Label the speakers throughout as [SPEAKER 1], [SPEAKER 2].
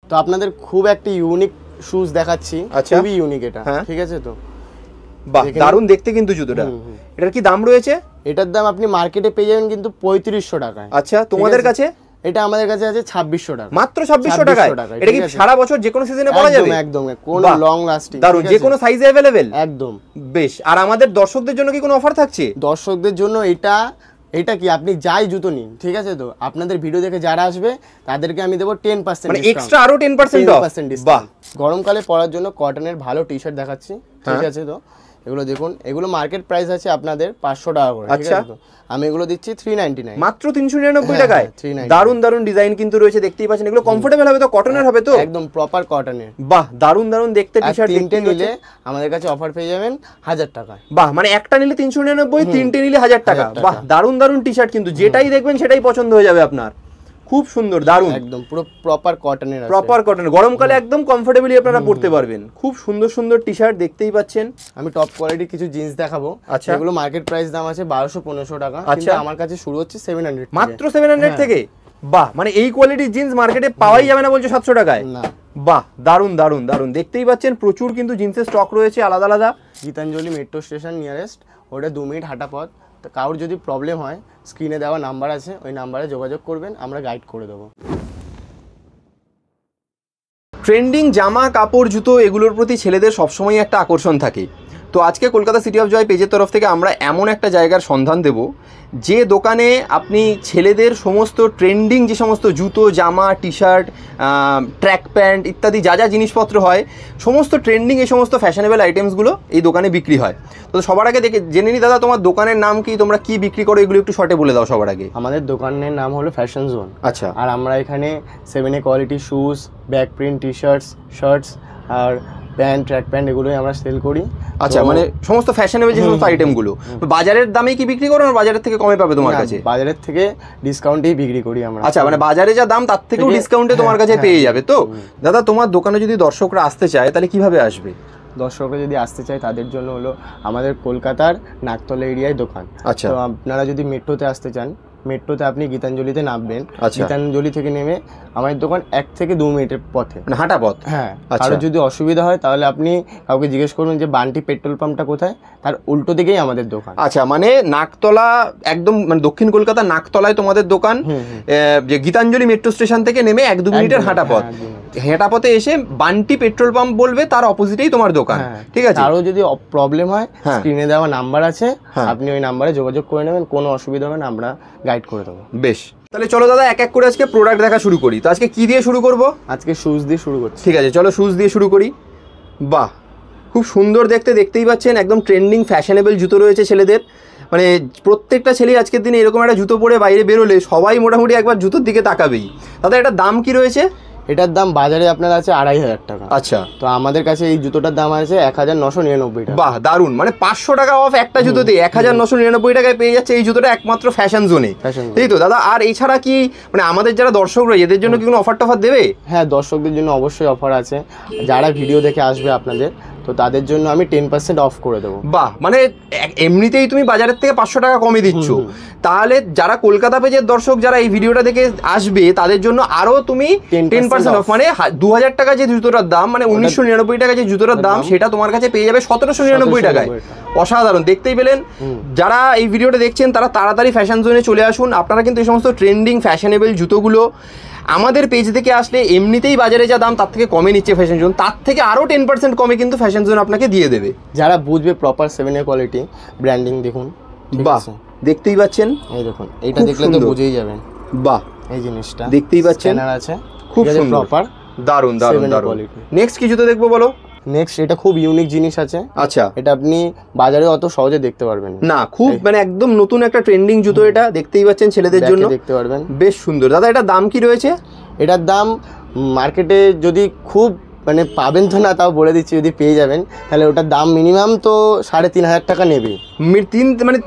[SPEAKER 1] তো আপনাদের খুব একটা ইউনিক শুজ দেখাচ্ছি, খুবই ইউনিক এটা, ঠিক আছে? তো
[SPEAKER 2] বাহ, দারুণ দেখতে কিন্তু জুতোটা। এটার কি দাম রয়েছে?
[SPEAKER 1] এটার দাম আপনি মার্কেটে পেয়ে যাবেন কিন্তু 3500 টাকায়।
[SPEAKER 2] আচ্ছা, তোমাদের কাছে?
[SPEAKER 1] এটা আমাদের কাছে আছে 2600 টাকা।
[SPEAKER 2] মাত্র 2600 টাকায়? এটা কি সারা বছর যে কোনো সিজনে পরা যাবে?
[SPEAKER 1] একদম, কোন লং লাস্টিং,
[SPEAKER 2] দারুণ, যে কোনো সাইজে अवेलेबल?
[SPEAKER 1] একদম।
[SPEAKER 2] বেশ। আর আমাদের দর্শকদের জন্য কি কোনো অফার থাকছে?
[SPEAKER 1] দর্শকদের জন্য এটা কি আপনি যাই জুতো নিন, ঠিক আছে? তো আপনাদের ভিডিও দেখে যারা আসবে তাদেরকে আমি দেবো 10%,
[SPEAKER 2] মানে এক্সট্রা আরো 10% অফ।
[SPEAKER 1] বাহ। গরমকালে পরার জন্য কটনের ভালো টি শার্ট দেখাচ্ছি, ঠিক আছে? তো এগুলো দেখুন, এগুলো মার্কেট প্রাইস আছে আপনাদের 500 টাকা করে, ঠিক আছে? তো আমি এগুলো দিচ্ছি 399,
[SPEAKER 2] মাত্র 399 টাকায়। দারুণ দারুণ ডিজাইন কিন্তু রয়েছে, দেখতেই পাচ্ছেন। এগুলো কমফোর্টেবল হবে তো? কটনের হবে তো?
[SPEAKER 1] একদম প্রপার কটনের।
[SPEAKER 2] বাহ, দারুণ দারুণ দেখতে টি শার্ট।
[SPEAKER 1] তিনটে নিলে আমাদের কাছে অফার পেয়ে যাবেন 1000 টাকায়।
[SPEAKER 2] বাহ, মানে একটা নিলে 399, তিনটে নিলে 1000 টাকা। বাহ, দারুণ দারুণ টি শার্ট কিন্তু, যেটাই দেখবেন সেটাই পছন্দ হয়ে যাবে আপনার। খুব সুন্দর, দারুণ,
[SPEAKER 1] একদম পুরো প্রপার কটনের আছে।
[SPEAKER 2] প্রপার কটন, গরমকালে একদম কমফোর্টেবলি আপনারা পরতে পারবেন। খুব সুন্দর সুন্দর টি শার্ট দেখতেই পাচ্ছেন।
[SPEAKER 1] আমি টপ কোয়ালিটির কিছু জিন্স দেখাবো। আচ্ছা, এগুলো মার্কেট প্রাইস দাম আছে 1200-1500 টাকা, কিন্তু আমার কাছে শুরু হচ্ছে 700,
[SPEAKER 2] মাত্র 700 থেকে। বাহ, মানে এই কোয়ালিটির জিন্স মার্কেটে পাওয়াই যাবে না বলছো 700 টাকায়?
[SPEAKER 1] না।
[SPEAKER 2] বাহ, দারুণ দারুণ দারুণ, দেখতেই পাচ্ছেন প্রচুর কিন্তু জিন্সের স্টক রয়েছে আলাদা আলাদা।
[SPEAKER 1] গীতাঞ্জলি মেট্রো স্টেশন নিয়ারেস্ট, ওটা 2 মিনিট হাঁটা পথ। তো কারোর যদি প্রবলেম হয়, স্ক্রিনে দেওয়া নাম্বার আছে, ওই নাম্বারে যোগাযোগ করবেন, আমরা গাইড করে দেবো।
[SPEAKER 2] ট্রেন্ডিং জামা কাপড় জুতো এগুলোর প্রতি ছেলেদের সবসময় একটা আকর্ষণ থাকে। তো আজকে কলকাতা সিটি অফ জয় পেজের তরফ থেকে আমরা এমন একটা জায়গার সন্ধান দেব, যে দোকানে আপনি ছেলেদের সমস্ত ট্রেন্ডিং যে সমস্ত জুতো, জামা, টি শার্ট, ট্র্যাক প্যান্ট ইত্যাদি যা যা জিনিসপত্র হয়, সমস্ত ট্রেন্ডিং এই সমস্ত ফ্যাশনেবল আইটেমসগুলো এই দোকানে বিক্রি হয়। তো সবার আগে জেনে নিই দাদা, তোমার দোকানের নাম কি, তোমরা কি বিক্রি করো, এগুলো একটু শর্টে বলে দাও সবার আগে।
[SPEAKER 1] আমাদের দোকানের নাম হলো ফ্যাশন জোন।
[SPEAKER 2] আচ্ছা।
[SPEAKER 1] আর আমরা এখানে 7A quality shoes, back print T shirts আর প্যান্ট, ট্র্যাক প্যান্ট এগুলোই আমরা সেল করি।
[SPEAKER 2] আচ্ছা, মানে সমস্ত ফ্যাশনেবল যে সমস্ত আইটেমগুলো বাজারের দামে কি বিক্রি করো, না বাজারের থেকে কমে পাবে তোমার কাছে?
[SPEAKER 1] বাজারের থেকে ডিসকাউন্টেই বিক্রি করি আমরা।
[SPEAKER 2] আচ্ছা, মানে বাজারে যা দাম তার থেকেও ডিসকাউন্টে তোমার কাছে পেয়ে যাবে তো? দাদা, তোমার দোকানে যদি দর্শকরা আসতে চায় তাহলে কিভাবে আসবে?
[SPEAKER 1] দর্শকরা যদি আসতে চায় তাদের জন্য হলো আমাদের কলকাতার নাকতলা এরিয়ায় দোকান। আচ্ছা, তো আপনারা যদি মেট্রোতে আসতে চান, মেট্রোতে আপনি গীতাঞ্জলিতে নামবেন। গীতাঞ্জলি থেকে নেমে আমাদের দোকান 1 থেকে 2 মিনিটের পথে,
[SPEAKER 2] মানে হাঁটা পথ।
[SPEAKER 1] হ্যাঁ। আর যদি অসুবিধা হয় তাহলে আপনি কাউকে জিজ্ঞেস করুন যে বান্টি পেট্রোল পাম্পটা কোথায়, তার উল্টো দিকেই আমাদের দোকান।
[SPEAKER 2] আচ্ছা, মানে নাকতলা, একদম মানে দক্ষিণ কলকাতা নাকতলায় তোমাদের দোকান। যে গীতাঞ্জলি মেট্রো স্টেশন থেকে নেমে 1-2 মিনিটের হাঁটা পথ, হেঁটা পথে এসে বান্টি পেট্রোল পাম্প বলবে, তার অপোজিটেই তোমার দোকান, ঠিক আছে?
[SPEAKER 1] আরও যদি প্রবলেম হয়, স্ক্রিনে দেওয়া নাম্বার আছে, আপনি ওই নাম্বারে যোগাযোগ করে নেবেন, কোনো অসুবিধা হবে না, আমরা গাইড করে দেবো।
[SPEAKER 2] বেশ, তাহলে চলো দাদা এক এক করে আজকে প্রোডাক্ট দেখা শুরু করি। তো আজকে কি দিয়ে শুরু করব?
[SPEAKER 1] আজকে শুজ দিয়ে শুরু করছি।
[SPEAKER 2] ঠিক আছে, চলো শুজ দিয়ে শুরু করি। বাহ, খুব সুন্দর দেখতে, দেখতেই পাচ্ছেন একদম ট্রেন্ডিং ফ্যাশনেবল জুতো রয়েছে ছেলেদের। মানে প্রত্যেকটা ছেলে আজকের দিনে এরকম একটা জুতো পরে বাইরে বেরোলে সবাই মোটামুটি একবার জুতোর দিকে তাকাবেই। দাদা, এটার দাম কি রয়েছে?
[SPEAKER 1] এটার দাম বাজারে আপনার আছে 2500 টাকা।
[SPEAKER 2] আচ্ছা,
[SPEAKER 1] তো আমাদের কাছে এই জুতোটার দাম আছে 1999 টাকা।
[SPEAKER 2] বাহ, দারুণ, মানে 500 টাকা অফ একটা জুতোতে 1999 টাকায় পেয়ে যাচ্ছে এই জুতোটা একমাত্র ফ্যাশন জোনে, তাই তো দাদা? আর এছাড়া কি মানে আমাদের যারা দর্শক রয়েছে এদের জন্য কি কোনো অফার টফার দেবে?
[SPEAKER 1] হ্যাঁ, দর্শকদের জন্য অবশ্যই অফার আছে। যারা ভিডিও দেখে আসবে আপনাদের, তো তাদের জন্য আমি 10% অফ করে দেবো।
[SPEAKER 2] বাহ, মানে এমনিতেই তুমি বাজারের থেকে 500 টাকা কমে দিচ্ছ, তাহলে যারা কলকাতা পেজের দর্শক যারা এই ভিডিওটা দেখে আসবে তাদের জন্য আরো তুমি 10% অফ, মানে 2000 টাকা যে জুতোটার দাম, মানে 1999 টাকা যে জুতোটার দাম, সেটা তোমার কাছে পেয়ে যাবে 1799 টাকায়। অসাধারণ, দেখতেই পেলেন। যারা এই ভিডিওটা দেখছেন তারা তাড়াতাড়ি ফ্যাশন জোনে চলে আসুন। আপনারা কিন্তু এই সমস্ত ট্রেন্ডিং ফ্যাশনেবল জুতোগুলো আমাদের পেজ থেকে আসলে এমনিতেই বাজারে যা দাম তার থেকে কমে নিচ্ছে ফ্যাশন জোন, তার থেকে আরও 10% কমে কিন্তু ফ্যাশন জোন আপনাকে দিয়ে দেবে।
[SPEAKER 1] যারা বুঝবে প্রপার 7A কোয়ালিটি ব্র্যান্ডিং দেখুন।
[SPEAKER 2] বাহ, দেখতেই পাচ্ছেন,
[SPEAKER 1] এই দেখুন, এইটা দেখলে তো বুঝেই যাবেন।
[SPEAKER 2] বাহ,
[SPEAKER 1] এই জিনিসটা
[SPEAKER 2] দেখতেই পাচ্ছেন,
[SPEAKER 1] আছে
[SPEAKER 2] খুব সুন্দর,
[SPEAKER 1] প্রপার,
[SPEAKER 2] দারুণ দারুণ দারুণ। নেক্সট কি জুতো দেখবো বলো?
[SPEAKER 1] নেক্সট এটা খুব ইউনিক জিনিস আছে।
[SPEAKER 2] আচ্ছা,
[SPEAKER 1] এটা আপনি বাজারে অত সহজে দেখতে পারবেন
[SPEAKER 2] না, খুব মানে একদম নতুন একটা ট্রেন্ডিং জুতো, এটা দেখতেই পাচ্ছেন ছেলেদের জন্য
[SPEAKER 1] দেখতে পারবেন,
[SPEAKER 2] বেশ সুন্দর। দাদা, এটা দাম কি রয়েছে?
[SPEAKER 1] এটার দাম মার্কেটে যদি খুব মানে পাবেন তো না, তাও বলে দিচ্ছি, যদি পেয়ে যাবেন তাহলে ওটার দাম মিনিমাম তো 3,500 টাকা নেবে।
[SPEAKER 2] মানে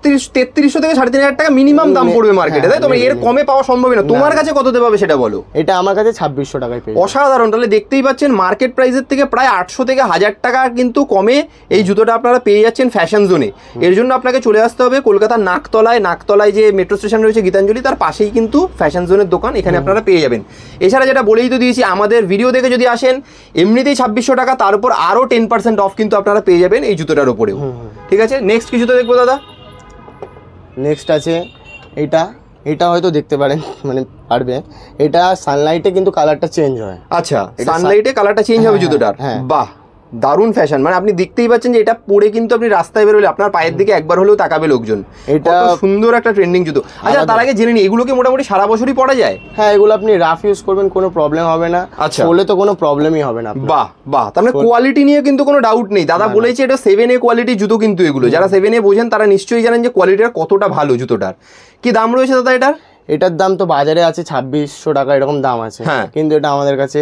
[SPEAKER 2] 3300 থেকে 3,500 টাকা মিনিমাম দাম পড়বে মার্কেটে, তাই তো? এর কমে পাওয়া সম্ভবই না। তোমার কাছে কততে পাবে সেটা বলো?
[SPEAKER 1] এটা আমার কাছে 2600 টাকায় পেয়ে।
[SPEAKER 2] অসাধারণ। তাহলে দেখতেই পাচ্ছেন মার্কেট প্রাইসের থেকে প্রায় 800 থেকে 1000 টাকা কিন্তু কমে এই জুতোটা আপনারা পেয়ে যাচ্ছেন ফ্যাশন জোনে। এর জন্য আপনাকে চলে আসতে হবে কলকাতার নাকতলায় যে মেট্রো স্টেশন রয়েছে গীতাঞ্জলি, তার পাশেই কিন্তু ফ্যাশন জোনের দোকান, এখানে আপনারা পেয়ে যাবেন। এছাড়া যেটা বলেই তো দিয়েছি, আমাদের ভিডিও দেখে যদি আসেন এমনিতেই 2600 টাকা, তার উপর আরও 10% অফ কিন্তু আপনারা পেয়ে যাবেন এই জুতোটার উপরেও। ঠিক আছে, নেক্সট কি জুতো দেখবো দাদা?
[SPEAKER 1] নেক্সট আছে এটা হয়তো দেখতে পারেন, মানে পারবে। এটা সানলাইটে কিন্তু কালারটা চেঞ্জ হয়।
[SPEAKER 2] আচ্ছা, সানলাইটে কালারটা চেঞ্জ হবে জুতোটার। বাহ, দারুণ ফ্যাশন। মানে আপনি দেখতেই পাচ্ছেন যে এটা পরে কিন্তু আপনি রাস্তায় বেরোলে আপনার পায়ের দিকে একবার হলেও তাকাবে লোকজন। এটা সুন্দর একটা ট্রেন্ডিং জুতো। আচ্ছা, তার আগে জেনে নিই, এগুলোকে মোটামুটি সারা বছরই পরা যায়?
[SPEAKER 1] হ্যাঁ, এগুলো আপনি রাফ ইউজ করবেন, কোনো প্রবলেম হবে না।
[SPEAKER 2] আচ্ছা,
[SPEAKER 1] বলে তো কোনো প্রবলেমই হবে না।
[SPEAKER 2] বাহ বাহ, তার মানে কোয়ালিটি নিয়ে কিন্তু কোনো ডাউট নেই। দাদা বলেছে এটা 7A কোয়ালিটির জুতো কিন্তু এগুলো। যারা 7A বোঝেন তারা নিশ্চয়ই জানেন যে কোয়ালিটিটা কতটা ভালো জুতোটার। কি দাম রয়েছে দাদা এটার?
[SPEAKER 1] এটার দাম তো বাজারে আছে 2600 টাকা, এরকম দাম আছে, কিন্তু এটা আমাদের কাছে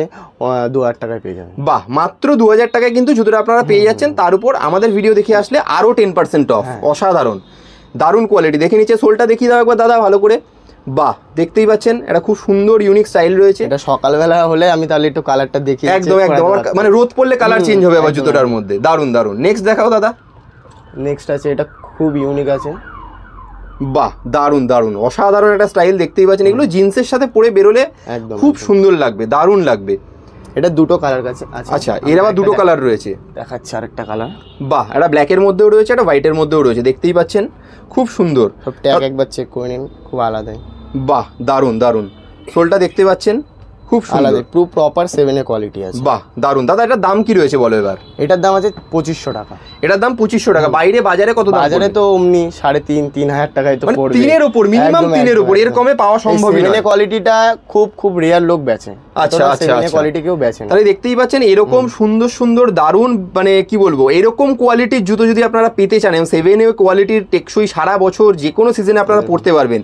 [SPEAKER 1] 2000 টাকায় পেয়ে যাবেন।
[SPEAKER 2] বাহ, মাত্র 2000 টাকায় কিন্তু জুতোটা আপনারা পেয়ে যাচ্ছেন। তার উপর আমাদের ভিডিও দেখে আসলে আরও 10% অফ। অসাধারণ, দারুণ কোয়ালিটি। দেখে নিচে সোলটা দেখিয়ে দাও একবার দাদা ভালো করে। বাহ, দেখতেই পাচ্ছেন এটা খুব সুন্দর ইউনিক স্টাইল রয়েছে।
[SPEAKER 1] এটা সকালবেলা হলে আমি তাহলে একটু কালারটা দেখি।
[SPEAKER 2] একদম একদম, মানে রোদ পড়লে কালার চেঞ্জ হবে আবার জুতোটার মধ্যে। দারুণ দারুণ। নেক্সট দেখাও দাদা।
[SPEAKER 1] নেক্সট আছে, এটা খুব ইউনিক আছে।
[SPEAKER 2] বাহ, দারুণ দারুণ, অসাধারণ একটা স্টাইল। দেখতেই পাচ্ছেন এগুলো জিন্সের সাথে পরে বেরোলে খুব সুন্দর লাগবে, দারুণ লাগবে।
[SPEAKER 1] এটা দুটো কালার আছে।
[SPEAKER 2] আচ্ছা, এর আবার দুটো কালার রয়েছে।
[SPEAKER 1] দেখাচ্ছে আরেকটা কালার।
[SPEAKER 2] বাহ, এটা ব্ল্যাকের মধ্যেও রয়েছে, এটা হোয়াইটের মধ্যেও রয়েছে। দেখতেই পাচ্ছেন খুব সুন্দর।
[SPEAKER 1] সব ট্যাগ একবার চেক করে নিন, খুব আলাদা।
[SPEAKER 2] বাহ, দারুণ দারুণ। সোলটা দেখতে পাচ্ছেন খুব
[SPEAKER 1] আলাদা, পুরো প্রপার 7A কোয়ালিটি আছে।
[SPEAKER 2] বাহ, দারুণ। দাদা এটার দাম কি রয়েছে বলো এবার?
[SPEAKER 1] এটার দাম আছে 2500 টাকা।
[SPEAKER 2] এটার দাম 2500 টাকা। বাইরে বাজারে কত দাম?
[SPEAKER 1] বাজারে তো অমনি 3,500 টাকায় তো পড়বে।
[SPEAKER 2] 3-এর উপর, মিনিমাম 3-এর উপর, এর কমে পাওয়া সম্ভব না।
[SPEAKER 1] 7A কোয়ালিটিটা খুব রেয়ার লোক বেচে।
[SPEAKER 2] আচ্ছা আচ্ছা,
[SPEAKER 1] 7A কোয়ালিটি কেউ বেচে না।
[SPEAKER 2] তাহলে দেখতেই পাচ্ছেন এরকম সুন্দর সুন্দর দারুণ, মানে কি বলবো, এরকম কোয়ালিটির জুতো যদি আপনারা পেতে চান, 7A কোয়ালিটির টেকসই সারা বছর যে কোনো সিজনে আপনারা পরতে পারবেন,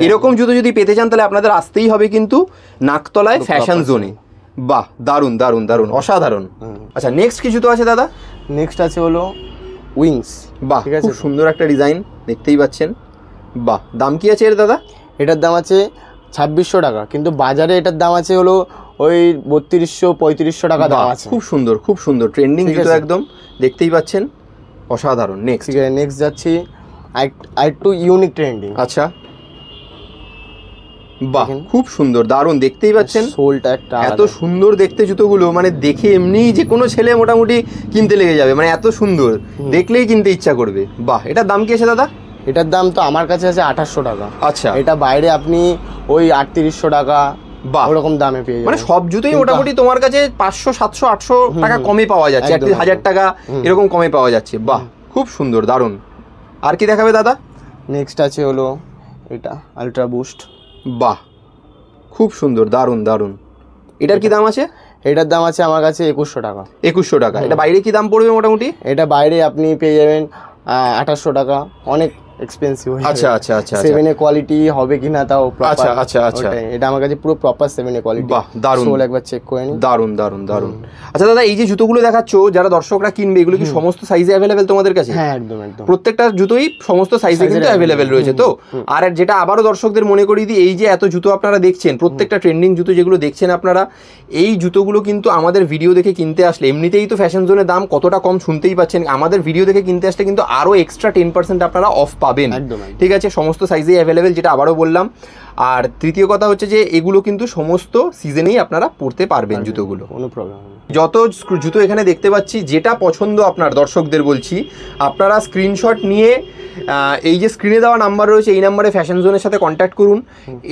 [SPEAKER 2] এরকম জুতো যদি পেতে চান তাহলে আপনাদের আসতেই হবে কিন্তু নাকতলায় ফ্যাশন জোনে। বাহ, দারুণ দারুণ দারুণ, অসাধারণ। আচ্ছা, নেক্সট কি জুতো আছে দাদা?
[SPEAKER 1] নেক্সট আছে হলো উইংস।
[SPEAKER 2] বাহ, খুব সুন্দর একটা ডিজাইন, দেখতেই পাচ্ছেন। বাহ, দাম কি আছে এর দাদা?
[SPEAKER 1] এটার দাম আছে 2600 টাকা, কিন্তু বাজারে এটার দাম আছে হলো ওই 3200-3500 টাকা দাম আছে।
[SPEAKER 2] খুব সুন্দর, খুব সুন্দর ট্রেন্ডিং জুতো একদম, দেখতেই পাচ্ছেন, অসাধারণ।
[SPEAKER 1] নেক্সট যাচ্ছি আরেকটু ইউনিক ট্রেন্ডিং।
[SPEAKER 2] আচ্ছা, বাহ, খুব সুন্দর, দারুণ। দেখতেই পাচ্ছেন
[SPEAKER 1] সোলটা একটা
[SPEAKER 2] এত সুন্দর দেখতে জুতোগুলো, মানে দেখে এমনিই যে কোনো ছেলে মোটামুটি কিনতে লেগে যাবে, মানে এত সুন্দর দেখলেই কিনতে ইচ্ছা করবে। বাহ, এটার দাম কি আছে দাদা?
[SPEAKER 1] এটার দাম তো আমার কাছে আছে 2800 টাকা।
[SPEAKER 2] আচ্ছা,
[SPEAKER 1] এটা বাইরে আপনি ওই 3800 টাকা ওরকম দামে পেয়ে যাবেন।
[SPEAKER 2] মানে সব জুতোই মোটামুটি তোমার কাছে 500, 700, 800 টাকা কমে পাওয়া যাচ্ছে, 1000 টাকা এরকম কমে পাওয়া যাচ্ছে। বাহ, খুব সুন্দর, দারুণ। আর কি দেখাবে দাদা?
[SPEAKER 1] নেক্সট আছে হলো এটা আলট্রা বুস্ট।
[SPEAKER 2] বাহ, খুব সুন্দর, দারুণ দারুণ। এটার কি দাম আছে?
[SPEAKER 1] এটার দাম আছে আমার কাছে 2100 টাকা।
[SPEAKER 2] 2100 টাকা। এটা বাইরে কি দাম পড়বে মোটামুটি?
[SPEAKER 1] এটা বাইরে আপনি পেয়ে যাবেন 2800 টাকা, অনেক এক্সপেন্সিভ।
[SPEAKER 2] আচ্ছা আচ্ছা আচ্ছা,
[SPEAKER 1] 7A কোয়ালিটি হবে কিনা তাও প্রপার।
[SPEAKER 2] আচ্ছা আচ্ছা আচ্ছা,
[SPEAKER 1] এটা আমার কাছে পুরো প্রপার 7A কোয়ালিটি।
[SPEAKER 2] বাহ, দারুণ।
[SPEAKER 1] সোল একবার চেক করে নিন।
[SPEAKER 2] দারুণ দারুণ দারুণ। আচ্ছা দাদা, এই যে জুতোগুলো দেখাচ্ছো যারা দর্শকরা কিনবে, এগুলো কি সমস্ত সাইজে অ্যাভেলেবেল তোমাদের কাছে?
[SPEAKER 1] হ্যাঁ, একদম একদম,
[SPEAKER 2] প্রত্যেকটা জুতোই সমস্ত সাইজে কিন্তু অ্যাভেলেবেল রয়েছে তো। আর যেটা আবারও দর্শকদের মনে করিয়ে দিই, এই যে এত জুতো আপনারা দেখছেন, প্রত্যেকটা ট্রেন্ডিং জুতো যেগুলো দেখছেন আপনারা, এই জুতোগুলো কিন্তু আমাদের ভিডিও দেখে কিনতে আসলে, এমনিতেই তো ফ্যাশন জোনের দাম কতটা কম শুনতেই পাচ্ছেন, আমাদের ভিডিও দেখে কিনতে আসলে কিন্তু আরও এক্সট্রা 10% আপনারা অফ পাবেন। ঠিক আছে, সমস্ত সাইজেই অ্যাভেলেবেল, যেটা আবারও বললাম। আর তৃতীয় কথা হচ্ছে যে এগুলো কিন্তু সমস্ত সিজনেই আপনারা পরতে পারবেন জুতোগুলো,
[SPEAKER 1] কোনো প্রবলেম নেই।
[SPEAKER 2] যত জুতো এখানে দেখতে পাচ্ছি, যেটা পছন্দ আপনার দর্শকদের বলছি, আপনারা স্ক্রিনশট নিয়ে এই যে স্ক্রিনে দেওয়া নাম্বার রয়েছে, এই নাম্বারে ফ্যাশন জোনের সাথে কন্ট্যাক্ট করুন।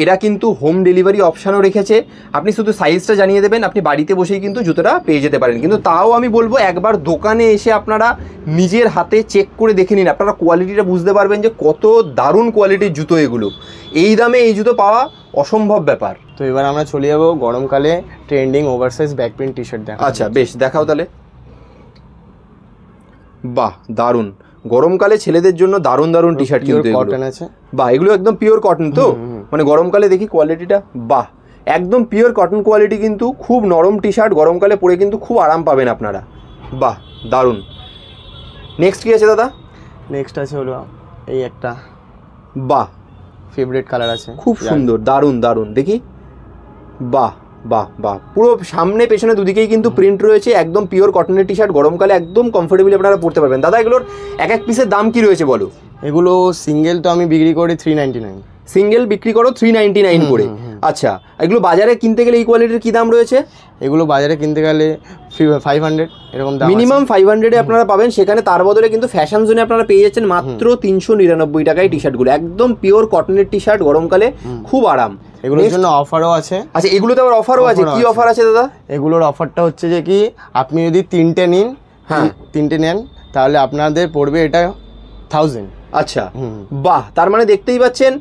[SPEAKER 2] এরা কিন্তু হোম ডেলিভারি অপশানও রেখেছে। আপনি শুধু সাইজটা জানিয়ে দেবেন, আপনি বাড়িতে বসেই কিন্তু জুতোটা পেয়ে যেতে পারেন। কিন্তু তাও আমি বলবো একবার দোকানে এসে আপনারা নিজের হাতে চেক করে দেখে নিন, আপনারা কোয়ালিটিটা বুঝতে পারবেন যে কত দারুণ কোয়ালিটির জুতো এগুলো। এই দামে এই জুতো পাওয়া অসম্ভব ব্যাপার।
[SPEAKER 1] তো এবার আমরা চলে যাবো গরমকালে trending oversize back print T shirt দেখা।
[SPEAKER 2] আচ্ছা, বেশ, দেখাও তাহলে। বাহ, দারুণ। গরমকালে ছেলেদের জন্য দারুণ দারুণ টি শার্ট কিন্তু
[SPEAKER 1] কটন আছে।
[SPEAKER 2] বাহ, এগুলো একদম পিওর কটন তো, মানে গরমকালে দেখি কোয়ালিটিটা। বাহ, একদম পিওর কটন কোয়ালিটি, কিন্তু খুব নরম টি শার্ট, গরমকালে পরে কিন্তু খুব আরাম পাবেন আপনারা। বাহ দারুণ। নেক্সট কি আছে দাদা?
[SPEAKER 1] নেক্সট আছে হলো এই একটা,
[SPEAKER 2] বাহ
[SPEAKER 1] ফেভারিট কালার আছে,
[SPEAKER 2] খুব সুন্দর, দারুণ দারুণ, দেখি। বাহ বাহ বাহ, পুরো সামনে পেছনে দুদিকেই কিন্তু প্রিন্ট রয়েছে, একদম পিওর কটনের টি শার্ট, গরমকালে একদম কমফোর্টেবলি আপনারা পরতে পারবেন। দাদা এগুলোর এক এক পিসের দাম কি রয়েছে বলো?
[SPEAKER 1] এগুলো সিঙ্গেল তো আমি বিক্রি করি 399,
[SPEAKER 2] সিঙ্গেল বিক্রি করো 399 করে। আচ্ছা, এগুলো বাজারে কিনতে গেলে এই কোয়ালিটির কি দাম রয়েছে?
[SPEAKER 1] এগুলো বাজারে কিনতে গেলে 500 এরকম দাম,
[SPEAKER 2] মিনিমাম 500 আপনারা পাবেন। সেখানে তার বদলে কিন্তু ফ্যাশন জোনে আপনারা পেয়ে যাচ্ছেন মাত্র 399 টাকায় টি শার্টগুলো, একদম পিওর কটনের টি শার্ট, গরমকালে খুব আরাম।
[SPEAKER 1] এগুলোর জন্য অফারও আছে।
[SPEAKER 2] আচ্ছা, এগুলোতে আবার অফারও আছে, কি অফার আছে দাদা?
[SPEAKER 1] এগুলোর অফারটা হচ্ছে যে কি, আপনি যদি 3টে নিন, হ্যাঁ 3টে নেন, তাহলে আপনাদের পড়বে এটা 1000।
[SPEAKER 2] আচ্ছা বাহ, তার মানে দেখতেই পাচ্ছেন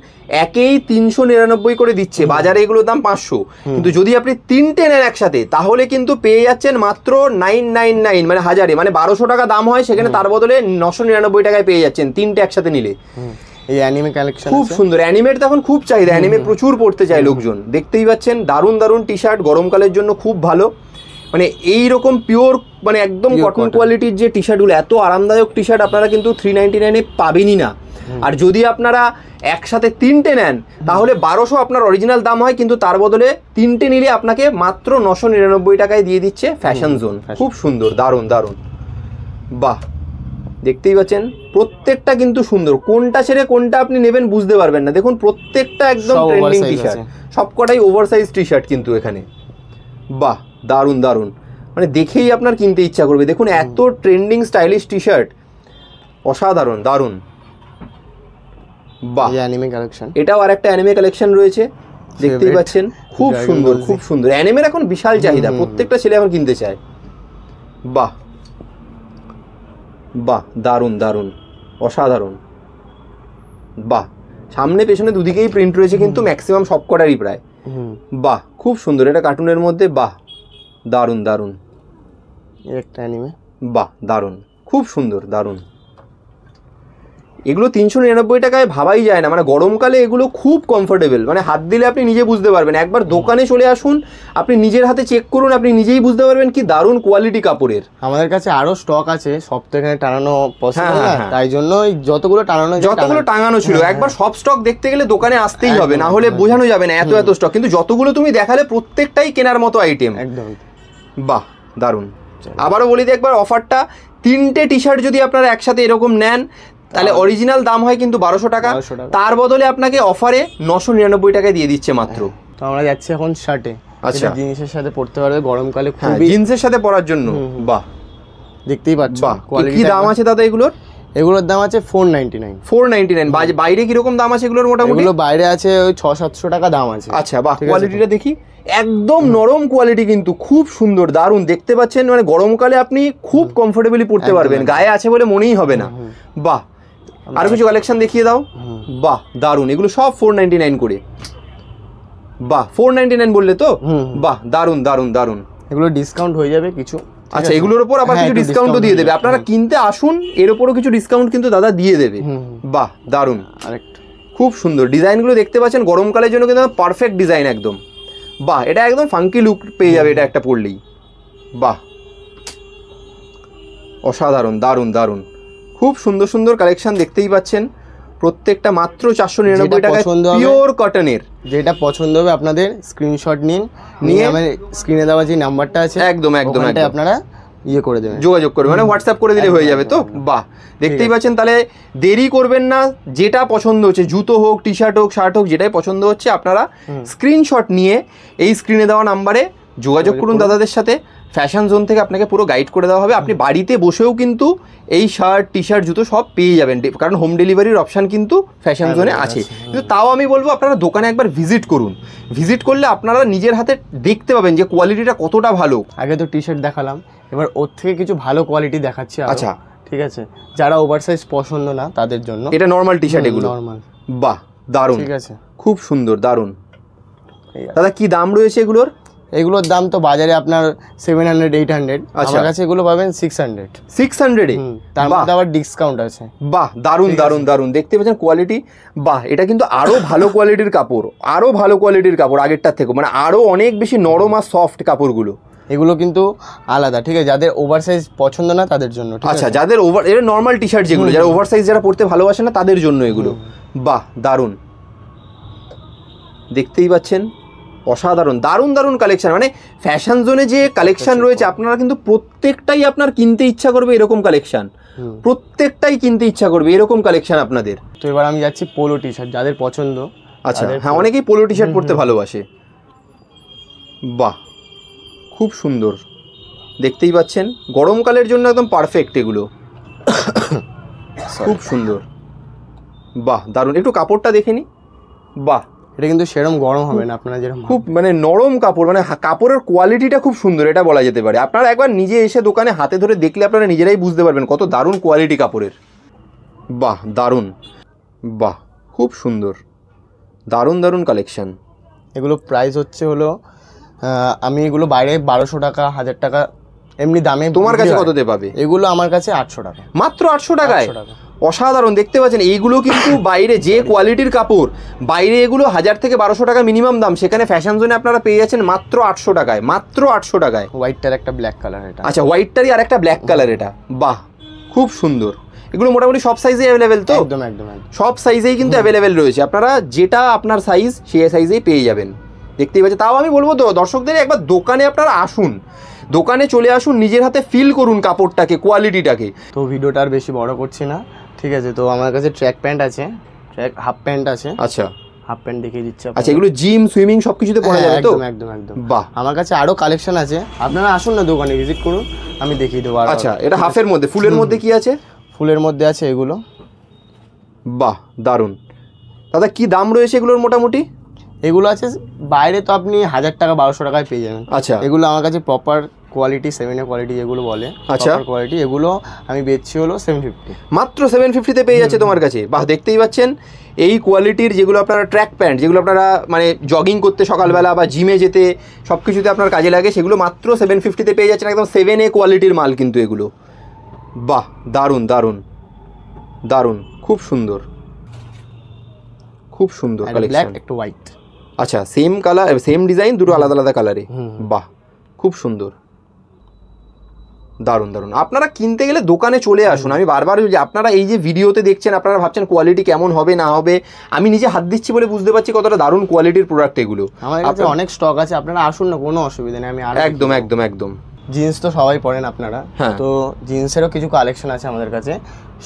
[SPEAKER 2] একেই 399 করে দিচ্ছে, বাজারে এগুলোর দাম 500, কিন্তু যদি আপনি 3টে নেন একসাথে তাহলে কিন্তু পেয়ে যাচ্ছেন মাত্র 999, মানে 1000, মানে 1200 টাকা দাম হয়, সেখানে তার বদলে 999 টাকায় পেয়ে যাচ্ছেন 3টে একসাথে নিলে।
[SPEAKER 1] এই অ্যানিমে কালেকশন
[SPEAKER 2] খুব সুন্দর, অ্যানিমের তো এখন খুব চাহিদা, অ্যানিমে প্রচুর পড়তে চায় লোকজন, দেখতেই পাচ্ছেন দারুণ দারুণ টি শার্ট, গরমকালের জন্য খুব ভালো। মানে এইরকম পিওর, মানে একদম কটন কোয়ালিটির যে টি শার্টগুলো, এত আরামদায়ক টি শার্ট আপনারা কিন্তু 399 পাবেনই না। আর যদি আপনারা একসাথে 3টে নেন তাহলে 1200 আপনার অরিজিনাল দাম হয়, কিন্তু তার বদলে 3টে নিলে আপনাকে মাত্র 999 টাকায় দিয়ে দিচ্ছে ফ্যাশন জোন। খুব সুন্দর, দারুণ দারুণ, বাহ দেখতেই পাচ্ছেন প্রত্যেকটা কিন্তু সুন্দর, কোনটা ছেড়ে কোনটা আপনি নেবেন বুঝতে পারবেন না। দেখুন প্রত্যেকটা একদম ট্রেন্ডিং টি শার্ট, সবকটাই ওভারসাইজ টি শার্ট কিন্তু এখানে। বাহ দারুণ দারুণ, মানে দেখেই আপনার কিনতে ইচ্ছা করবে। দেখুন এত ট্রেন্ডিং স্টাইলিশ টি শার্ট, অসাধারণ দারুণ। বাহ, অ্যানিমে কালেকশন, এটাও আর একটা অ্যানিমে কালেকশন রয়েছে, দেখতেই পাচ্ছেন খুব সুন্দর খুব সুন্দর। অ্যানিমের এখন বিশাল চাহিদা, প্রত্যেকটা ছেলে এখন কিনতে চায়। বাহ বাহ দারুণ দারুণ, অসাধারণ। বাহ, সামনে পেছনে দুদিকেই প্রিন্ট রয়েছে কিন্তু ম্যাক্সিমাম সবকটারই প্রায়। বাহ খুব সুন্দর, এটা কার্টুনের মধ্যে, বাহ দারুণ দারুণ,
[SPEAKER 1] একটা অ্যানিমে,
[SPEAKER 2] বাহ দারুণ, খুব সুন্দর দারুণ। এগুলো 399 টাকায় ভাবাই যায় না, মানে গরমকালে এগুলো খুব কমফোর্টেবল, মানে হাত দিলে আপনি নিজে বুঝতে পারবেন। একবার দোকানে চলে আসুন, আপনি নিজের হাতে চেক করুন, আপনি নিজেই বুঝতে পারবেন কি দারুণ কোয়ালিটি কাপড়ের।
[SPEAKER 1] আমাদের কাছে আরো স্টক আছে, সব তো এখানে টানানো পসিবল না, তাই জন্য যতগুলো
[SPEAKER 2] টাঙানো ছিল, একবার সব স্টক দেখতে গেলে দোকানে আসতেই হবে, না হলে বোঝানো যাবে না এত এত স্টক। কিন্তু যতগুলো তুমি দেখালে প্রত্যেকটাই কেনার মতো আইটেম, একদম। বাহ দারুণ। আবারও বলি দিই একবার অফারটা, 3টে টি শার্ট যদি আপনারা একসাথে এরকম নেন তাহলে অরিজিনাল দাম হয় কিন্তু 1200 টাকা, তার বদলে আপনাকে অফারে 999 টাকায় দিয়ে দিচ্ছে মাত্র।
[SPEAKER 1] তো আমরা যাচ্ছি এখন শার্টে। আচ্ছা, জিন্সের সাথে পড়তে পারবে গরমকালে, খুবই
[SPEAKER 2] জিন্সের সাথে পরার জন্য। বাহ,
[SPEAKER 1] দেখতেই পাচ্ছ
[SPEAKER 2] কি দাম আছে দাদা এগুলোর?
[SPEAKER 1] এগুলোর দাম আছে 499।
[SPEAKER 2] বাইরে কিরকম দাম আছে এগুলোর? মোটামুটি
[SPEAKER 1] এগুলো বাইরে আছে ওই 600-700 টাকা দাম আছে।
[SPEAKER 2] আচ্ছা বাহ, কোয়ালিটিটা দেখি, একদম নরম কোয়ালিটি কিন্তু খুব সুন্দর দারুণ, দেখতে পাচ্ছেন মানে গরমকালে আপনি খুব কমফোর্টেবলি পড়তে পারবেন, গায়ে আছে বলে মনেই হবে না। বাহ, আর কিছু কালেকশন দেখিয়ে দাও। বাহ দারুণ, এগুলো সব 499 করে। বাহ 499 বললে তো? বাহ দারুণ দারুণ দারুণ,
[SPEAKER 1] এগুলো ডিসকাউন্ট হয়ে যাবে কিছু।
[SPEAKER 2] আচ্ছা, এগুলোর উপর আবার কিছু ডিসকাউন্টও দিয়ে দেবে, আপনারা কিনতে আসুন, এর উপরও কিছু ডিসকাউন্ট কিন্তু দাদা দিয়ে দেবে। বাহ দারুণ, আরেকটা খুব সুন্দর ডিজাইনগুলো দেখতে পাচ্ছেন, গরমকালের জন্য কিন্তু পারফেক্ট ডিজাইন একদম। বাহ, এটা একদম ফাঙ্কি লুক পেয়ে যাবে এটা একটা পরলেই। বাহ অসাধারণ, দারুণ দারুণ, খুব সুন্দর সুন্দর কালেকশন দেখতেই পাচ্ছেন, প্রত্যেকটা মাত্র 499 টাকায় পিওর কটনের।
[SPEAKER 1] যেটা পছন্দ হবে আপনাদের স্ক্রিনশট নিয়ে আমার স্ক্রিনে দেওয়া যে নাম্বারটা আছে একদম আপনারা ইয়ে করে দেবেন,
[SPEAKER 2] যোগাযোগ করবেন, মানে হোয়াটসঅ্যাপ করে দিলে হয়ে যাবে তো। বাহ, দেখতেই পাচ্ছেন, তাহলে দেরি করবেন না, যেটা পছন্দ হচ্ছে, জুতো হোক, টি শার্ট হোক, শার্ট হোক, যেটাই পছন্দ হচ্ছে আপনারা স্ক্রিনশট নিয়ে এই স্ক্রিনে দেওয়া নাম্বারে যোগাযোগ করুন দাদাদের সাথে। ফ্যাশন জোন থেকে আপনাকে পুরো গাইড করে দেওয়া হবে, আপনি বাড়িতে বসেও কিন্তু এই শার্ট, টি শার্ট, জুতো সব পেয়ে যাবেন, কারণ হোম ডেলিভারির অপশান কিন্তু ফ্যাশন জোনে আছে। কিন্তু তাও আমি বলবো আপনারা দোকানে একবার ভিজিট করুন, ভিজিট করলে আপনারা নিজের হাতে দেখতে পাবেন যে কোয়ালিটিটা কতটা ভালো।
[SPEAKER 1] আগে তো টি শার্ট দেখালাম, এবার ওর থেকে কিছু ভালো কোয়ালিটি দেখাচ্ছি। আচ্ছা ঠিক আছে, যারা ওভারসাইজ পছন্দ না তাদের জন্য
[SPEAKER 2] এটা নর্মাল টি শার্ট, এগুলো নর্মাল। বাহ দারুণ,
[SPEAKER 1] ঠিক আছে,
[SPEAKER 2] খুব সুন্দর দারুণ। দাদা কি দাম রয়েছে এগুলোর?
[SPEAKER 1] এগুলোর দাম তো বাজারে আপনার 700 800, আমার কাছে এগুলো পাবেন 600
[SPEAKER 2] 600 এ,
[SPEAKER 1] তার মধ্যে আবার ডিসকাউন্ট আছে।
[SPEAKER 2] বাহ, দারুন দারুন দারুন, দেখতে পাচ্ছেন কোয়ালিটি, বাহ, এটা কিন্তু আরো ভালো কোয়ালিটির কাপড়, আরো ভালো কোয়ালিটির কাপড় আগেরটার থেকে, মানে আরো অনেক বেশি নরম আর সফট কাপড়গুলো।
[SPEAKER 1] এগুলো কিন্তু আলাদা, ঠিক আছে, যাদের ওভার সাইজ পছন্দ না তাদের জন্য।
[SPEAKER 2] আচ্ছা, যাদের ওভার, এটা নর্মাল টি শার্ট যেগুলো, যারা ওভার সাইজ যারা পরতে ভালোবাসে না তাদের জন্য এগুলো। বাহ, দারুন, দেখতেই পাচ্ছেন, অসাধারণ, দারুণ দারুণ কালেকশন। মানে ফ্যাশন জোনে যে কালেকশন রয়েছে আপনারা কিন্তু প্রত্যেকটাই আপনার কিনতে ইচ্ছা করবে এরকম কালেকশন, প্রত্যেকটাই কিনতে ইচ্ছা করবে এরকম কালেকশন আপনাদের।
[SPEAKER 1] তো এবার আমি যাচ্ছি পোলো টি শার্ট, যাদের পছন্দ।
[SPEAKER 2] আচ্ছা, হ্যাঁ, অনেকেই পোলো টি শার্ট পরতে ভালোবাসে। বাহ, খুব সুন্দর, দেখতেই পাচ্ছেন, গরমকালের জন্য একদম পারফেক্ট এগুলো। খুব সুন্দর, বাহ, দারুণ, একটু কাপড়টা দেখে নি। বাহ,
[SPEAKER 1] এটা কিন্তু সেরকম গরম হবে না, আপনারা যেরকম,
[SPEAKER 2] খুব মানে নরম কাপড়, মানে কাপড়ের কোয়ালিটিটা খুব সুন্দর, এটা বলা যেতে পারে। আপনারা একবার নিজে এসে দোকানে হাতে ধরে দেখলে আপনারা নিজেরাই বুঝতে পারবেন কত দারুণ কোয়ালিটি কাপড়ের। বাহ, দারুণ, বাহ, খুব সুন্দর, দারুণ দারুণ কালেকশন।
[SPEAKER 1] এগুলো প্রাইস হচ্ছে হলো, আমি এগুলো বাইরে 1200 টাকা 1000 টাকা এমনি দামে,
[SPEAKER 2] তোমার কাছে কততে পাবে?
[SPEAKER 1] এগুলো আমার কাছে 800 টাকা,
[SPEAKER 2] মাত্র 800 টাকায়। অসাধারণ, দেখতে পাচ্ছেন, এইগুলো কিন্তু বাইরে যে কোয়ালিটির কাপড়, বাইরে এগুলো 1000 থেকে 1200 টাকা মিনিমাম দাম, সেখানে ফ্যাশন জোনে আপনারা পেয়ে যাচ্ছেন মাত্র 800 টাকায়, মাত্র 800 টাকায়।
[SPEAKER 1] হোয়াইটটার একটা ব্ল্যাক কালার এটা।
[SPEAKER 2] আচ্ছা, হোয়াইটটারই আর একটা ব্ল্যাক কালার এটা। বাহ, খুব সুন্দর। এগুলো মোটামুটি সব সাইজে অ্যাভেলেবেল তো?
[SPEAKER 1] একদম একদম,
[SPEAKER 2] সব সাইজেই কিন্তু অ্যাভেলেবেল রয়েছে, আপনারা যেটা আপনার সাইজ সেই সাইজেই পেয়ে যাবেন, দেখতেই পাচ্ছেন। তাও আমি বলবো তো দর্শকদের একবার দোকানে আপনারা আসুন, দোকানে চলে আসুন, নিজের হাতে ফিল করুন কাপড়টাকে, কোয়ালিটিটাকে।
[SPEAKER 1] তো ভিডিওটা আর বেশি বড় করছি না, ঠিক আছে। তো আমার কাছে ট্র্যাক প্যান্ট আছে, ট্র্যাক হাফ প্যান্ট আছে।
[SPEAKER 2] আচ্ছা,
[SPEAKER 1] হাফ প্যান্ট দেখিয়ে দিচ্ছি।
[SPEAKER 2] আচ্ছা, এগুলো জিম সুইমিং সব কিছুতে পরা যাবে তো?
[SPEAKER 1] একদম একদম একদম।
[SPEAKER 2] বাহ,
[SPEAKER 1] আমার কাছে আরো কালেকশন আছে, আপনারা আসুন না দোকানে, ভিজিট করুন, আমি দেখিয়ে দেবো।
[SPEAKER 2] আচ্ছা, এটা হাফের মধ্যে, ফুলের মধ্যে কি আছে?
[SPEAKER 1] ফুলের মধ্যে আছে এগুলো।
[SPEAKER 2] বাহ, দারুণ। দাদা, কি দাম রয়েছে এগুলোর মোটামুটি?
[SPEAKER 1] এগুলো আছে বাইরে তো আপনি 1000 টাকা 1200 টাকায় পেয়ে যাবেন।
[SPEAKER 2] আচ্ছা,
[SPEAKER 1] এগুলো আমার কাছে প্রপার কোয়ালিটি, 7A কোয়ালিটি যেগুলো বলে,
[SPEAKER 2] আচ্ছা
[SPEAKER 1] কোয়ালিটি, এগুলো আমি বেচছি হলো 750,
[SPEAKER 2] মাত্র 750-তে পেয়ে যাচ্ছে তোমার কাছে। বাহ, দেখতেই পাচ্ছেন, এই কোয়ালিটির যেগুলো আপনারা ট্র্যাক প্যান্ট, যেগুলো আপনারা মানে জগিং করতে সকালবেলা বা জিমে যেতে সব কিছুতে আপনার কাজে লাগে, সেগুলো মাত্র 750-তে পেয়ে যাচ্ছেন, একদম 7A কোয়ালিটির মাল কিন্তু এগুলো। বাহ, দারুণ দারুণ দারুণ, খুব সুন্দর, খুব সুন্দর কালেকশন।
[SPEAKER 1] একটু হোয়াইট।
[SPEAKER 2] আচ্ছা, সেম কালার, সেম ডিজাইন, দুটো আলাদা আলাদা কালারে। বাহ, খুব সুন্দর, দারুণ দারুণ। আপনারা কিনতে গেলে দোকানে চলে আসুন। আমি বারবার বলি, আপনারা এই যে ভিডিওতে দেখছেন, আপনারা ভাবছেন কোয়ালিটি কেমন হবে না হবে, আমি নিজে হাত দিচ্ছি বলে বুঝতে পারছি কতটা দারুণ কোয়ালিটির প্রোডাক্ট এগুলো।
[SPEAKER 1] আমার কাছে অনেক স্টক আছে, আপনারা আসুন না, কোনো অসুবিধা নেই। আমি
[SPEAKER 2] একদম একদম একদম।
[SPEAKER 1] জিন্স তো সবাই পরেন আপনারা, তো জিন্সেরও কিছু কালেকশন আছে আমাদের কাছে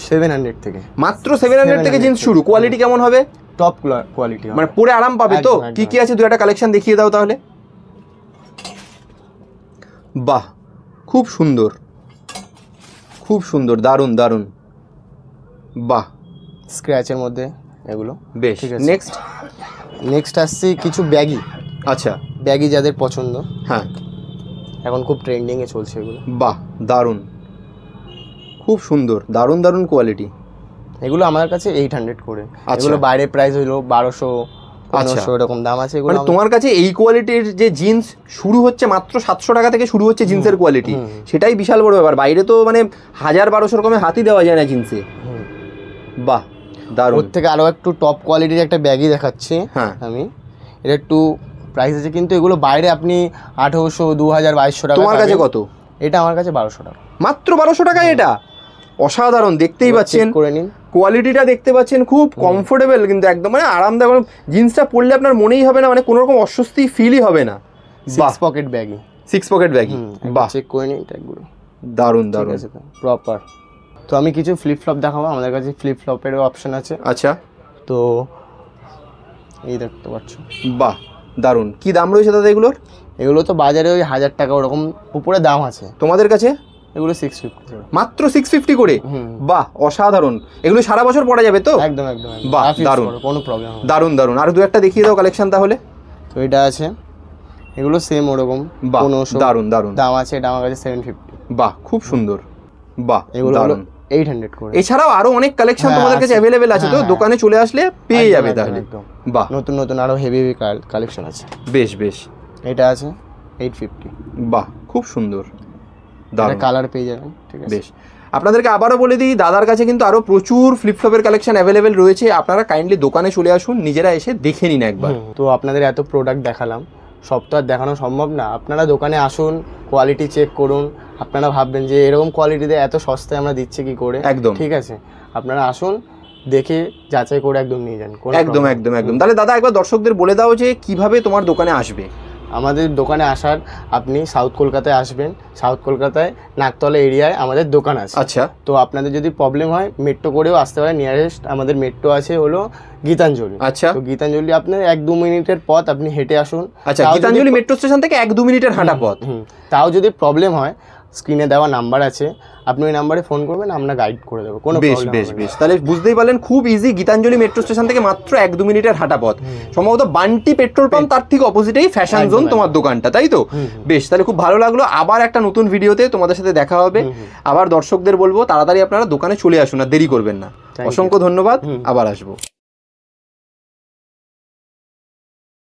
[SPEAKER 1] 700 থেকে,
[SPEAKER 2] মাত্র 700 থেকে জিন্স শুরু। কোয়ালিটি কেমন হবে?
[SPEAKER 1] টপ কোয়ালিটি,
[SPEAKER 2] মানে পরে আরাম পাবে তো? কি কি আছে, দু একটা কালেকশন দেখিয়ে দাও তাহলে। বাহ, খুব সুন্দর, খুব সুন্দর, দারুণ দারুণ। বাহ,
[SPEAKER 1] স্ক্র্যাচের মধ্যে এগুলো
[SPEAKER 2] বেশ।
[SPEAKER 1] নেক্সট আসছে কিছু ব্যাগি।
[SPEAKER 2] আচ্ছা,
[SPEAKER 1] ব্যাগি যাদের পছন্দ,
[SPEAKER 2] হ্যাঁ,
[SPEAKER 1] এখন খুব ট্রেন্ডিং এ চলছে এগুলো।
[SPEAKER 2] বাহ, দারুণ, খুব সুন্দর, দারুণ দারুণ কোয়ালিটি।
[SPEAKER 1] এগুলো আমার কাছে 800 করে, এগুলো বাইরে প্রাইস হলো 1200 1500 এরকম দাম আছে এগুলো।
[SPEAKER 2] মানে তোমার কাছে এই কোয়ালিটির যে জিন্স শুরু হচ্ছে মাত্র 700 টাকা থেকে শুরু হচ্ছে জিন্সের কোয়ালিটি, সেটাই বিশাল বড় ব্যাপার। বাইরে তো মানে 1000-1200 কমে হাতই দেওয়া যায় না জিন্সে। বাহ, দারুণ।
[SPEAKER 1] ওর থেকে আরো একটু টপ কোয়ালিটির একটা ব্যাগই দেখাচ্ছি আমি। এটা একটু প্রাইস আছে, কিন্তু এগুলো বাইরে আপনি 1800 2000 2200 টাকা।
[SPEAKER 2] তোমার কাছে কত?
[SPEAKER 1] এটা আমার কাছে 1200 টাকা,
[SPEAKER 2] মাত্র 1200 টাকায়। এটা অসাধারণ, দেখতেই পাচ্ছেন,
[SPEAKER 1] করে নিন,
[SPEAKER 2] কোয়ালিটিটা দেখতে পাচ্ছেন, খুব কমফোর্টেবল কিন্তু একদম, মানে আরামদায়ক। জিন্সটা পরলে আপনার মনেই হবে না, মানে কোনো রকম অস্বস্তি ফিলই হবে না।
[SPEAKER 1] 6 পকেট ব্যাগই,
[SPEAKER 2] 6 পকেট ব্যাগই। বাহ,
[SPEAKER 1] চেক করে নিন ট্যাগগুলো,
[SPEAKER 2] দারুণ দারুণ,
[SPEAKER 1] প্রপার। তো আমি কিছু ফ্লিপ ফ্লপ দেখাবো, আমাদের কাছে ফ্লিপ ফ্লপেরও অপশন আছে।
[SPEAKER 2] আচ্ছা,
[SPEAKER 1] তো এই দেখতে পাচ্ছ।
[SPEAKER 2] বাহ, দারুণ। কি দাম রয়েছে দাদা এগুলোর?
[SPEAKER 1] এগুলো তো বাজারে ওই 1000 টাকা ওরকম উপরে দাম আছে,
[SPEAKER 2] তোমাদের কাছে
[SPEAKER 1] এগুলো 650,
[SPEAKER 2] মাত্র 650 করে। বাহ, অসাধারণ। এগুলো সারা বছর পরা যাবে তো?
[SPEAKER 1] একদম একদম।
[SPEAKER 2] বাহ, দারুণ,
[SPEAKER 1] কোনো প্রবলেম হবে না।
[SPEAKER 2] দারুণ দারুণ। আর দু একটা দেখিয়ে দাও কালেকশন তাহলে।
[SPEAKER 1] তো এটা আছে, এগুলো সেম ওরকম 1500,
[SPEAKER 2] দারুণ দারুণ
[SPEAKER 1] দাম আছে। এটা আমার কাছে 750।
[SPEAKER 2] বাহ, খুব সুন্দর। বাহ,
[SPEAKER 1] এগুলো হলো 800 করে।
[SPEAKER 2] এছাড়াও আরো অনেক কালেকশন তোমাদের কাছে অ্যাভেলেবেল আছে, তো দোকানে চলে আসলে পেয়ে যাবে তাহলে। বাহ,
[SPEAKER 1] নতুন নতুন আরো হেভি হেভি কালেকশন আছে।
[SPEAKER 2] বেশ বেশ।
[SPEAKER 1] এটা আছে, 850।
[SPEAKER 2] বাহ, খুব সুন্দর, দারুণ
[SPEAKER 1] কালার পেয়ে যাবেন। ঠিক আছে,
[SPEAKER 2] বেশ। আপনাদেরকে আবারও বলে দিই, দাদার কাছে কিন্তু আরও প্রচুর ফ্লিপফ্লপের কালেকশন অ্যাভেলেবেল রয়েছে। আপনারা কাইন্ডলি দোকানে চলে আসুন, নিজেরা এসে দেখে নিন একবার।
[SPEAKER 1] তো আপনাদের এত প্রোডাক্ট দেখালাম, সব তো আর দেখানো সম্ভব না। আপনারা দোকানে আসুন, কোয়ালিটি চেক করুন। আপনারা ভাববেন যে এরকম কোয়ালিটিতে এত সস্তায় আমরা দিচ্ছি কি করে।
[SPEAKER 2] একদম
[SPEAKER 1] ঠিক আছে, আপনারা আসুন, দেখে যাচাই করে একদম নিয়ে যান।
[SPEAKER 2] একদম একদম একদম। তাহলে দাদা একবার দর্শকদের বলে দাও যে কিভাবে তোমার দোকানে আসবে।
[SPEAKER 1] আমাদের দোকানে আসার, আপনি সাউথ কলকাতায় আসবেন। সাউথ কলকাতায় নাকতলা এরিয়ায় আমাদের দোকান আছে।
[SPEAKER 2] আচ্ছা,
[SPEAKER 1] তো আপনাদের যদি প্রবলেম হয় মেট্রো করেও আসতে পারে। নিয়ারেস্ট আমাদের মেট্রো আছে হলো গীতাঞ্জলি।
[SPEAKER 2] আচ্ছা,
[SPEAKER 1] তো গীতাঞ্জলি আপনার 1-2 মিনিটের পথ, আপনি হেঁটে আসুন।
[SPEAKER 2] আচ্ছা, গীতাঞ্জলি মেট্রো স্টেশন থেকে 1-2 মিনিটের হাঁটা পথ।
[SPEAKER 1] তাও যদি প্রবলেম হয়, স্ক্রিনে দেওয়া নাম্বার আছে, আপনি ওই নাম্বারে ফোন করবেন, আমরা গাইড করে দেবো, কোনো
[SPEAKER 2] বেশ বেশ বেশ। তাহলে বুঝতেই পারলেন, খুব ইজি। গীতাঞ্জলি মেট্রো স্টেশন থেকে মাত্র 1-2 মিনিটের হাঁটা পথ। সম্ভবত বান্টি পেট্রোল পাম্প, তার ঠিক অপোজিটেই ফ্যাশন জোন তোমার দোকানটা, তাই তো? বেশ, তাহলে খুব ভালো লাগলো। আবার একটা নতুন ভিডিওতে তোমাদের সাথে দেখা হবে। আবার দর্শকদের বলবো তাড়াতাড়ি আপনারা দোকানে চলে আসুন, আর দেরি করবেন না। অসংখ্য ধন্যবাদ, আবার আসবো।